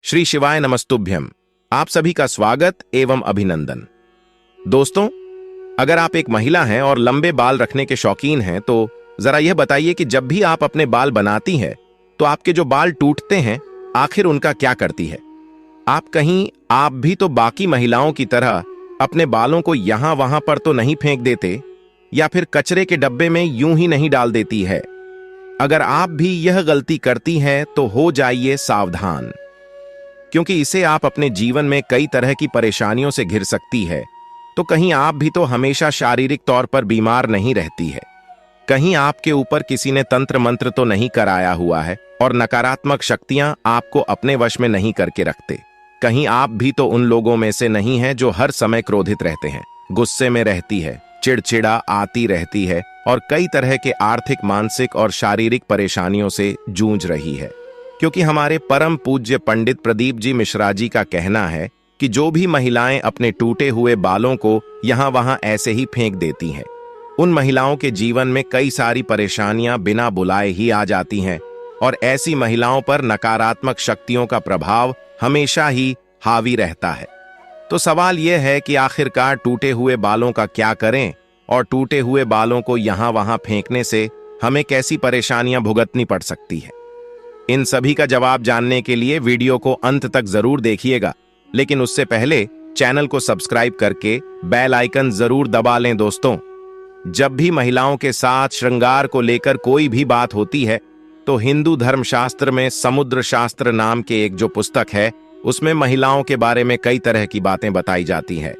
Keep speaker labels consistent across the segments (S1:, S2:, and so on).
S1: श्री शिवाय नमस्तुभ्यम। आप सभी का स्वागत एवं अभिनंदन। दोस्तों, अगर आप एक महिला हैं और लंबे बाल रखने के शौकीन हैं तो जरा यह बताइए कि जब भी आप अपने बाल बनाती हैं तो आपके जो बाल टूटते हैं आखिर उनका क्या करती है? आप भी तो बाकी महिलाओं की तरह अपने बालों को यहां वहां पर तो नहीं फेंक देते या फिर कचरे के डब्बे में यूं ही नहीं डाल देती है? अगर आप भी यह गलती करती हैं तो हो जाइए सावधान, क्योंकि इसे आप अपने जीवन में कई तरह की परेशानियों से घिर सकती है। तो कहीं आप भी तो हमेशा शारीरिक तौर पर बीमार नहीं रहती है, कहीं आपके ऊपर किसी ने तंत्र मंत्र तो नहीं कराया हुआ है और नकारात्मक शक्तियां आपको अपने वश में नहीं करके रखते, कहीं आप भी तो उन लोगों में से नहीं हैं जो हर समय क्रोधित रहते हैं, गुस्से में रहती है, चिड़चिड़ा आती रहती है और कई तरह के आर्थिक, मानसिक और शारीरिक परेशानियों से जूझ रही है। क्योंकि हमारे परम पूज्य पंडित प्रदीप जी मिश्रा जी का कहना है कि जो भी महिलाएं अपने टूटे हुए बालों को यहां वहां ऐसे ही फेंक देती हैं, उन महिलाओं के जीवन में कई सारी परेशानियां बिना बुलाए ही आ जाती हैं और ऐसी महिलाओं पर नकारात्मक शक्तियों का प्रभाव हमेशा ही हावी रहता है। तो सवाल यह है कि आखिरकार टूटे हुए बालों का क्या करें और टूटे हुए बालों को यहां वहां फेंकने से हमें कैसी परेशानियां भुगतनी पड़ सकती है? इन सभी का जवाब जानने के लिए वीडियो को अंत तक जरूर देखिएगा, लेकिन उससे पहले चैनल को सब्सक्राइब करके बेल आइकन जरूर दबा लें। दोस्तों, जब भी महिलाओं के साथ श्रृंगार को लेकर कोई भी बात होती है तो हिंदू धर्मशास्त्र में समुद्र शास्त्र नाम के एक जो पुस्तक है उसमें महिलाओं के बारे में कई तरह की बातें बताई जाती हैं,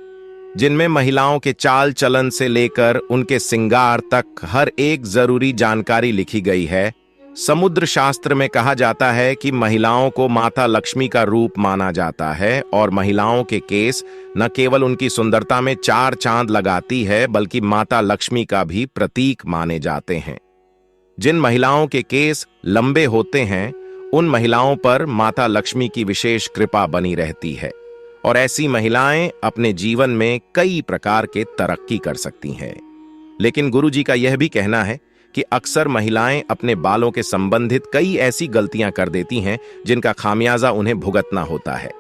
S1: जिनमें महिलाओं के चाल चलन से लेकर उनके श्रृंगार तक हर एक जरूरी जानकारी लिखी गई है। समुद्र शास्त्र में कहा जाता है कि महिलाओं को माता लक्ष्मी का रूप माना जाता है और महिलाओं के केस न केवल उनकी सुंदरता में चार चांद लगाती है बल्कि माता लक्ष्मी का भी प्रतीक माने जाते हैं। जिन महिलाओं के केस लंबे होते हैं उन महिलाओं पर माता लक्ष्मी की विशेष कृपा बनी रहती है और ऐसी महिलाएं अपने जीवन में कई प्रकार के तरक्की कर सकती हैं। लेकिन गुरुजी का यह भी कहना है कि अक्सर महिलाएं अपने बालों के संबंधित कई ऐसी गलतियां कर देती हैं जिनका खामियाजा उन्हें भुगतना होता है।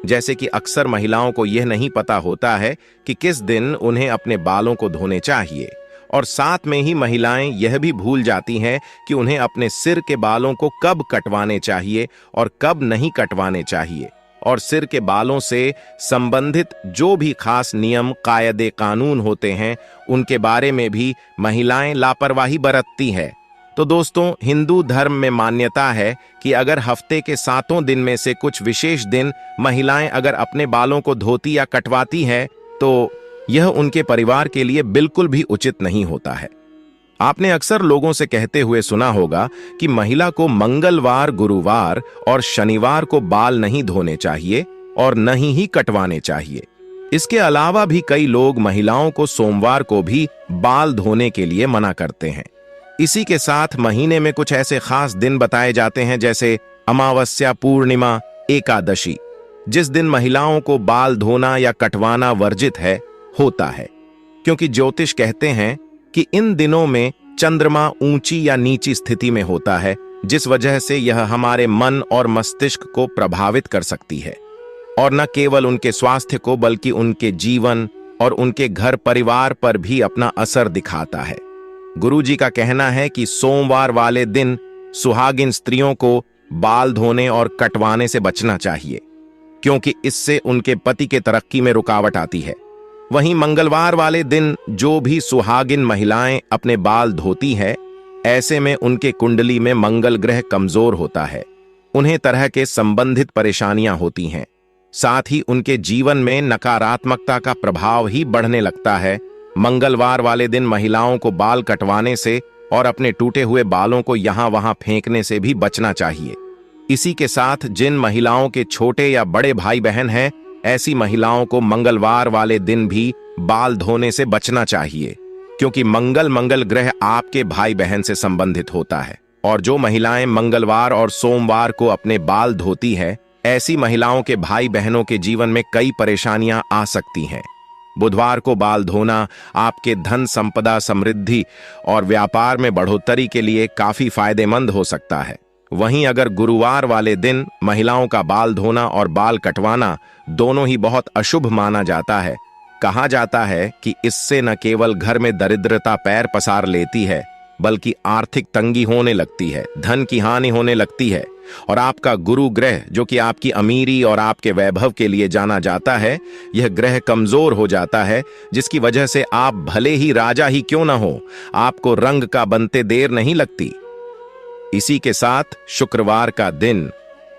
S1: जैसे कि अक्सर महिलाओं को यह नहीं पता होता है कि किस दिन उन्हें अपने बालों को धोने चाहिए और साथ में ही महिलाएं यह भी भूल जाती हैं कि उन्हें अपने सिर के बालों को कब कटवाने चाहिए और कब नहीं कटवाने चाहिए, और सिर के बालों से संबंधित जो भी खास नियम कायदे कानून होते हैं उनके बारे में भी महिलाएं लापरवाही बरतती है। तो दोस्तों, हिंदू धर्म में मान्यता है कि अगर हफ्ते के 7 दिन में से कुछ विशेष दिन महिलाएं अगर अपने बालों को धोती या कटवाती हैं तो यह उनके परिवार के लिए बिल्कुल भी उचित नहीं होता है। आपने अक्सर लोगों से कहते हुए सुना होगा कि महिला को मंगलवार, गुरुवार और शनिवार को बाल नहीं धोने चाहिए और नहीं ही कटवाने चाहिए। इसके अलावा भी कई लोग महिलाओं को सोमवार को भी बाल धोने के लिए मना करते हैं। इसी के साथ महीने में कुछ ऐसे खास दिन बताए जाते हैं जैसे अमावस्या, पूर्णिमा, एकादशी, जिस दिन महिलाओं को बाल धोना या कटवाना वर्जित होता है, क्योंकि ज्योतिष कहते हैं कि इन दिनों में चंद्रमा ऊंची या नीची स्थिति में होता है, जिस वजह से यह हमारे मन और मस्तिष्क को प्रभावित कर सकती है और न केवल उनके स्वास्थ्य को बल्कि उनके जीवन और उनके घर परिवार पर भी अपना असर दिखाता है। गुरुजी का कहना है कि सोमवार वाले दिन सुहागिन स्त्रियों को बाल धोने और कटवाने से बचना चाहिए, क्योंकि इससे उनके पति के तरक्की में रुकावट आती है। वहीं मंगलवार वाले दिन जो भी सुहागिन महिलाएं अपने बाल धोती है, ऐसे में उनके कुंडली में मंगल ग्रह कमजोर होता है, उन्हें तरह के संबंधित परेशानियां होती हैं, साथ ही उनके जीवन में नकारात्मकता का प्रभाव ही बढ़ने लगता है। मंगलवार वाले दिन महिलाओं को बाल कटवाने से और अपने टूटे हुए बालों को यहां वहां फेंकने से भी बचना चाहिए। इसी के साथ जिन महिलाओं के छोटे या बड़े भाई बहन हैं, ऐसी महिलाओं को मंगलवार वाले दिन भी बाल धोने से बचना चाहिए, क्योंकि मंगल ग्रह आपके भाई बहन से संबंधित होता है। और जो महिलाएं मंगलवार और सोमवार को अपने बाल धोती है, ऐसी महिलाओं के भाई बहनों के जीवन में कई परेशानियां आ सकती हैं। बुधवार को बाल धोना आपके धन संपदा, समृद्धि और व्यापार में बढ़ोतरी के लिए काफी फायदेमंद हो सकता है। वहीं अगर गुरुवार वाले दिन महिलाओं का बाल धोना और बाल कटवाना दोनों ही बहुत अशुभ माना जाता है। कहा जाता है कि इससे न केवल घर में दरिद्रता पैर पसार लेती है, बल्कि आर्थिक तंगी होने लगती है, धन की हानि होने लगती है, और आपका गुरु ग्रह, जो कि आपकी अमीरी और आपके वैभव के लिए जाना जाता है, यह ग्रह कमजोर हो जाता है, जिसकी वजह से आप भले ही राजा ही क्यों न हो, आपको रंग का बनते देर नहीं लगती। इसी के साथ शुक्रवार का दिन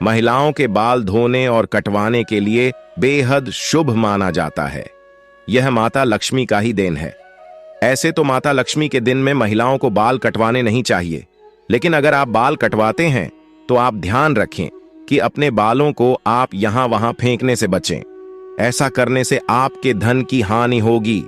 S1: महिलाओं के बाल धोने और कटवाने के लिए बेहद शुभ माना जाता है। यह माता लक्ष्मी का ही देन है। ऐसे तो माता लक्ष्मी के दिन में महिलाओं को बाल कटवाने नहीं चाहिए, लेकिन अगर आप बाल कटवाते हैं तो आप ध्यान रखें कि अपने बालों को आप यहां वहां फेंकने से बचें। ऐसा करने से आपके धन की हानि होगी।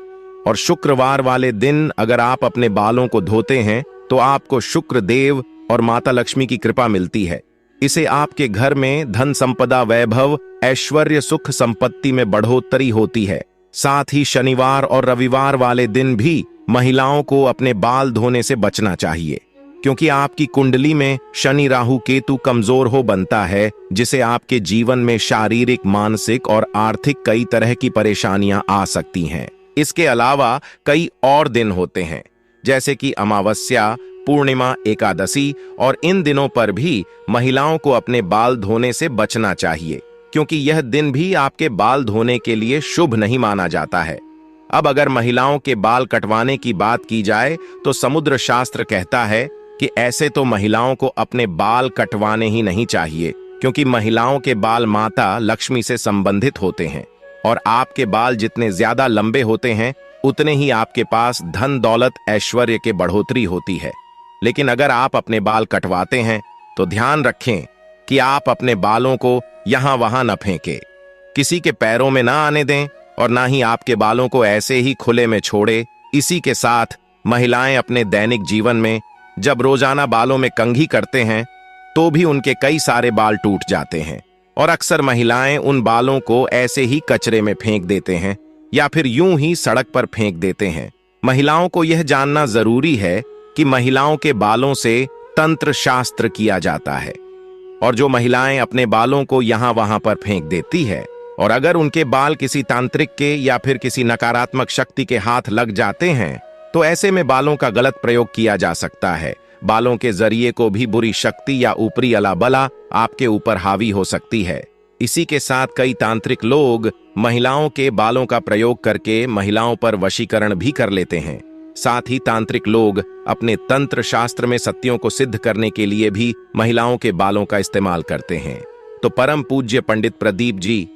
S1: और शुक्रवार वाले दिन अगर आप अपने बालों को धोते हैं तो आपको शुक्र देव और माता लक्ष्मी की कृपा मिलती है। इसे आपके घर में धन संपदा, वैभव, ऐश्वर्य, सुख संपत्ति में बढ़ोतरी होती है। साथ ही शनिवार और रविवार वाले दिन भी महिलाओं को अपने बाल धोने से बचना चाहिए, क्योंकि आपकी कुंडली में शनि राहु केतु कमजोर हो बनता है, जिसे आपके जीवन में शारीरिक, मानसिक और आर्थिक कई तरह की परेशानियां आ सकती हैं। इसके अलावा कई और दिन होते हैं, जैसे कि अमावस्या, पूर्णिमा, एकादशी, और इन दिनों पर भी महिलाओं को अपने बाल धोने से बचना चाहिए, क्योंकि यह दिन भी आपके बाल धोने के लिए शुभ नहीं माना जाता है। अब अगर महिलाओं के बाल कटवाने की बात की जाए तो समुद्र शास्त्र कहता है कि ऐसे तो महिलाओं को अपने बाल कटवाने ही नहीं चाहिए, क्योंकि महिलाओं के बाल माता लक्ष्मी से संबंधित होते हैं, और आपके बाल जितने ज्यादा लंबे होते हैं उतने ही आपके पास धन दौलत ऐश्वर्य के बढ़ोतरी होती है। लेकिन अगर आप अपने बाल कटवाते हैं तो ध्यान रखें कि आप अपने बालों को यहां वहां न फेंकें, किसी के पैरों में ना आने दें, और ना ही आपके बालों को ऐसे ही खुले में छोड़े। इसी के साथ महिलाएं अपने दैनिक जीवन में जब रोजाना बालों में कंघी करते हैं तो भी उनके कई सारे बाल टूट जाते हैं, और अक्सर महिलाएं उन बालों को ऐसे ही कचरे में फेंक देते हैं या फिर यूं ही सड़क पर फेंक देते हैं। महिलाओं को यह जानना जरूरी है कि महिलाओं के बालों से तंत्र शास्त्र किया जाता है, और जो महिलाएं अपने बालों को यहां वहां पर फेंक देती है, और अगर उनके बाल किसी तांत्रिक के या फिर किसी नकारात्मक शक्ति के हाथ लग जाते हैं तो ऐसे में बालों का गलत प्रयोग किया जा सकता है। बालों के जरिए को भी बुरी शक्ति या ऊपरी अलाबला आपके ऊपर हावी हो सकती है। इसी के साथ कई तांत्रिक लोग महिलाओं के बालों का प्रयोग करके महिलाओं पर वशीकरण भी कर लेते हैं। साथ ही तांत्रिक लोग अपने तंत्र शास्त्र में सत्यों को सिद्ध करने के लिए भी महिलाओं के बालों का इस्तेमाल करते हैं। तो परम पूज्य पंडित प्रदीप जी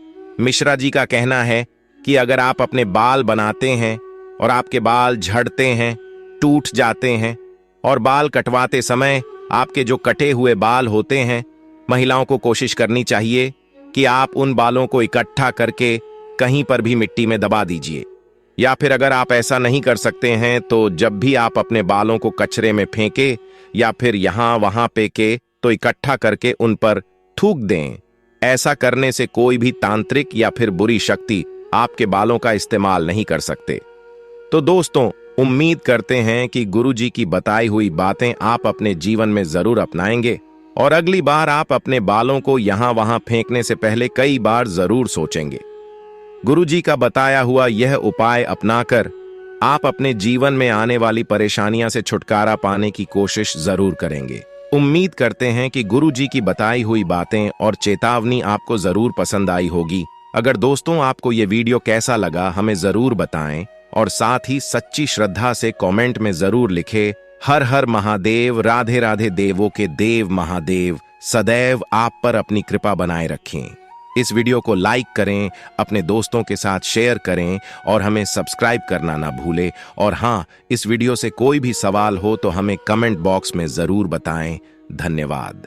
S1: मिश्रा जी का कहना है कि अगर आप अपने बाल बनाते हैं और आपके बाल झड़ते हैं, टूट जाते हैं, और बाल कटवाते समय आपके जो कटे हुए बाल होते हैं, महिलाओं को कोशिश करनी चाहिए कि आप उन बालों को इकट्ठा करके कहीं पर भी मिट्टी में दबा दीजिए। या फिर अगर आप ऐसा नहीं कर सकते हैं तो जब भी आप अपने बालों को कचरे में फेंके या फिर यहां वहां फेंके तो इकट्ठा करके उन पर थूक दें। ऐसा करने से कोई भी तांत्रिक या फिर बुरी शक्ति आपके बालों का इस्तेमाल नहीं कर सकते। तो दोस्तों, उम्मीद करते हैं कि गुरुजी की बताई हुई बातें आप अपने जीवन में जरूर अपनाएंगे, और अगली बार आप अपने बालों को यहां वहां फेंकने से पहले कई बार जरूर सोचेंगे। गुरुजी का बताया हुआ यह उपाय अपनाकर आप अपने जीवन में आने वाली परेशानियां से छुटकारा पाने की कोशिश जरूर करेंगे। उम्मीद करते हैं कि गुरुजी की बताई हुई बातें और चेतावनी आपको जरूर पसंद आई होगी। अगर दोस्तों आपको ये वीडियो कैसा लगा हमें जरूर बताएं, और साथ ही सच्ची श्रद्धा से कमेंट में जरूर लिखें, हर हर महादेव, राधे राधे देवों के देव महादेव सदैव आप पर अपनी कृपा बनाए रखें। इस वीडियो को लाइक करें, अपने दोस्तों के साथ शेयर करें, और हमें सब्सक्राइब करना ना भूलें। और हाँ, इस वीडियो से कोई भी सवाल हो तो हमें कमेंट बॉक्स में जरूर बताएं। धन्यवाद।